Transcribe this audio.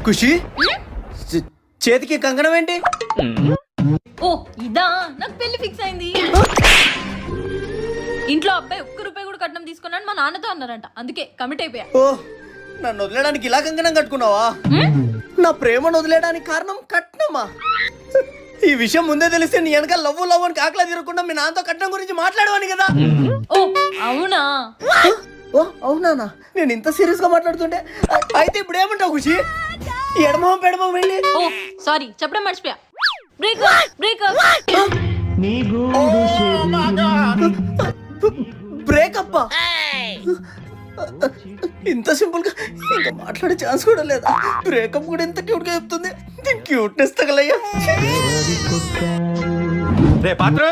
ఖుషి చేతికి కంకణం ఏంటి? ఓ ఇదా, నాకు పెళ్లి ఫిక్స్ అయింది. ఇంట్లో అబ్బాయి ఒక్క రూపాయి కూడా కట్నం తీసుకున్నాను మా నాన్నతో అన్నారంట, అందుకే కమిట్ అయిపోయా. ఓ నన్ను వదిలేడానికి ఇలా కంకణం కట్టుకున్నావా? నా ప్రేమను వదిలేయడానికి కారణం కట్నమా? ఈ విషయం ముందే తెలిస్తే నీ వెనక లవ్ అని కాకలా తిరగకుండా మీ నాన్నతో కట్నం గురించి మాట్లాడవాని కదా. ఓ అవునా? ఓ అవునా? నేను ఇంత సీరియస్ గా మాట్లాడుతుంటే అయితే ఇప్పుడు ఏమంటావు ఖుషి? ఎడమో పెడమో వెళ్ళి. ఓ సారీ, చెప్పడం మర్చిపోయా. Breakup breakup. ఇంత సింపుల్ గా ఇంకా మాట్లాడే ఛాన్స్ కూడా లేదా? బ్రేకప్ కూడా ఇంత క్యూట్ గా చెప్తుంది. క్యూట్నెస్ తగలయ్యా. రే పాత్ర